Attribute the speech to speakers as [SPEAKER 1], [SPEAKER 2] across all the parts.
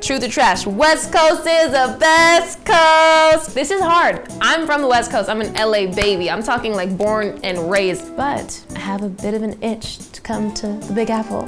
[SPEAKER 1] Truth or trash? West Coast is the best coast. This is hard. I'm from the West Coast. I'm an LA baby. I'm talking like born and raised, but I have a bit of an itch to come to the Big Apple.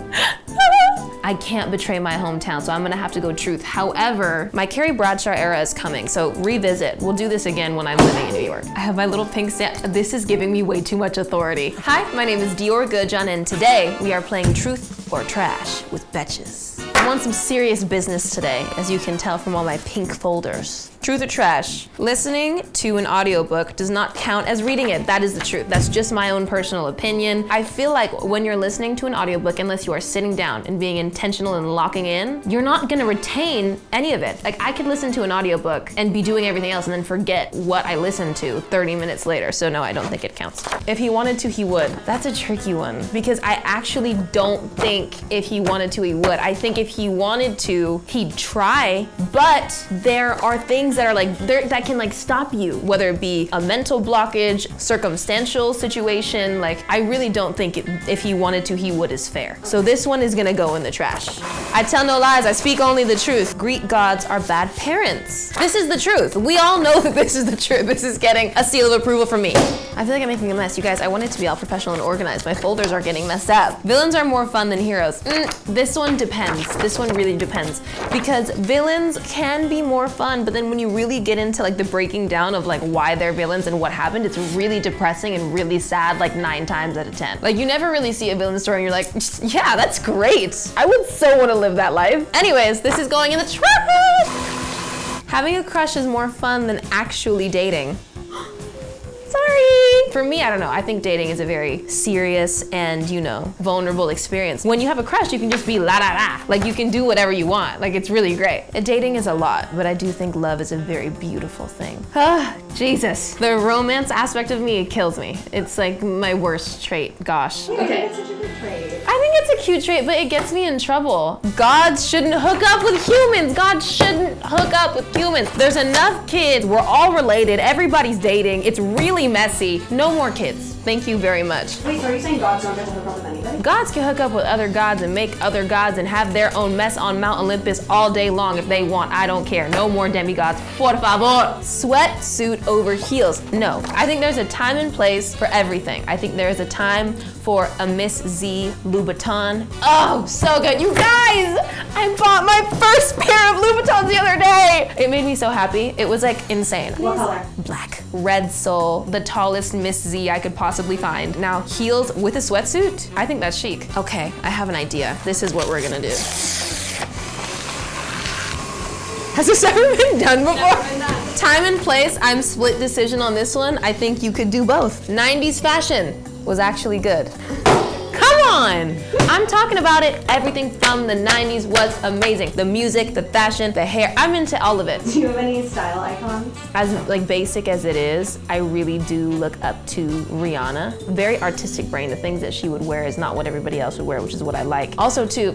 [SPEAKER 1] I can't betray my hometown, so I'm gonna have to go truth. However, my Carrie Bradshaw era is coming, so revisit. We'll do this again when I'm living in New York. I have my little pink stamp. This is giving me way too much authority. Hi, my name is Dior Goodjohn, and today we are playing Truth or Trash with Betches. I want some serious business today, as you can tell from all my pink folders. Truth or trash? Listening to an audiobook does not count as reading it. That is the truth. That's just my own personal opinion. I feel like when you're listening to an audiobook, unless you are sitting down and being intentional and locking in, you're not gonna retain any of it. Like, I could listen to an audiobook and be doing everything else and then forget what I listened to 30 minutes later. So no, I don't think it counts. If he wanted to, he would. That's a tricky one, because I actually don't think if he wanted to, he would. I think if he wanted to, he'd try, but there are things that are like, that can like stop you, whether it be a mental blockage, circumstantial situation. Like, I really don't think if he wanted to, he would is fair. So this one is gonna go in the trash. I tell no lies, I speak only the truth. Greek gods are bad parents. This is the truth. We all know that this is the truth. This is getting a seal of approval from me. I feel like I'm making a mess. You guys, I want it to be all professional and organized. My folders are getting messed up. Villains are more fun than heroes. This one depends. This one really depends, because villains can be more fun, but then when you really get into like the breaking down of like why they're villains and what happened, it's really depressing and really sad, like 9 times out of 10. Like, you never really see a villain story and you're like, yeah, that's great. I would so want to live that life. Anyways, this is going in the trash. Having a crush is more fun than actually dating. Sorry. For me, I don't know. I think dating is a very serious and, you know, vulnerable experience. When you have a crush, you can just be la la la. Like, you can do whatever you want. Like, it's really great. Dating is a lot, but I do think love is a very beautiful thing. Ah, Jesus. The romance aspect of me kills me. It's like my worst trait. Gosh.
[SPEAKER 2] Okay. It's such a good trait.
[SPEAKER 1] I think it's a cute trait, but it gets me in trouble. Gods shouldn't hook up with humans. God shouldn't hook up with humans. There's enough kids. We're all related. Everybody's dating. It's really messy. No more kids. Thank you very much.
[SPEAKER 2] Wait, so are you saying gods don't get to hook up with anybody?
[SPEAKER 1] Gods can hook up with other gods and make other gods and have their own mess on Mount Olympus all day long if they want. I don't care. No more demigods. Por favor. Sweatsuit over heels. No. I think there's a time and place for everything. I think there's a time for a Miss Z Louboutin. Oh, so good. You guys, I bought my first pair of Louboutins the other day. It made me so happy. It was like insane.
[SPEAKER 2] What color?
[SPEAKER 1] Black. Red sole. The tallest Miss Z I could possibly find. Now, heels with a sweatsuit? I think that's chic. Okay, I have an idea. This is what we're gonna do. Has this ever been done before?
[SPEAKER 2] Never been done.
[SPEAKER 1] Time and place, I'm split decision on this one. I think you could do both. 90s fashion was actually good. Come on! I'm talking about it. Everything from the 90s was amazing. The music, the fashion, the hair. I'm into all of it.
[SPEAKER 2] Do you have any style icons?
[SPEAKER 1] As like basic as it is, I really do look up to Rihanna. Very artistic brain. The things that she would wear is not what everybody else would wear, which is what I like. Also too,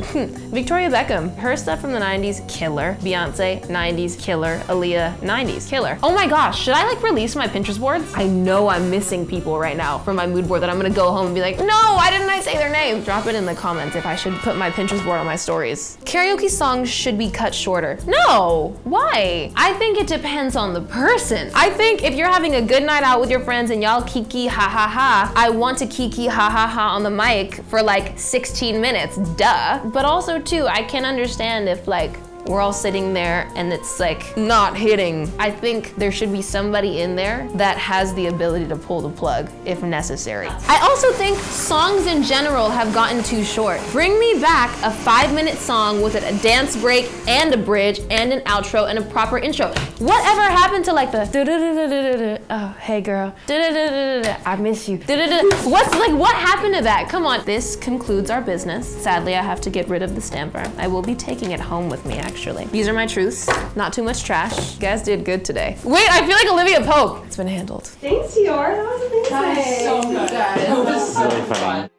[SPEAKER 1] Victoria Beckham. Her stuff from the 90s, killer. Beyonce, 90s, killer. Aaliyah, 90s, killer. Oh my gosh, should I like release my Pinterest boards? I know I'm missing people right now from my mood board that I'm gonna go home and be like, no, why didn't I say their name? Drop it in the comments if I should put my Pinterest board on my stories. Karaoke songs should be cut shorter. No, why? I think it depends on the person. I think if you're having a good night out with your friends and y'all kiki ha ha ha, I want to kiki ha ha ha on the mic for like 16 minutes, duh. But also too, I can understand if like, we're all sitting there and it's like not hitting. I think there should be somebody in there that has the ability to pull the plug if necessary. I also think songs in general have gotten too short. Bring me back a 5-minute song with a dance break and a bridge and an outro and a proper intro. Whatever happened to like the oh, hey girl, I miss you. What happened to that? Come on. This concludes our business. Sadly, I have to get rid of the stamper. I will be taking it home with me, actually. These are my truths. Not too much trash. You guys did good today. Wait, I feel like Olivia Pope. It's been handled.
[SPEAKER 2] Thanks, Dior. That was amazing.
[SPEAKER 3] That was so good. That was so fun.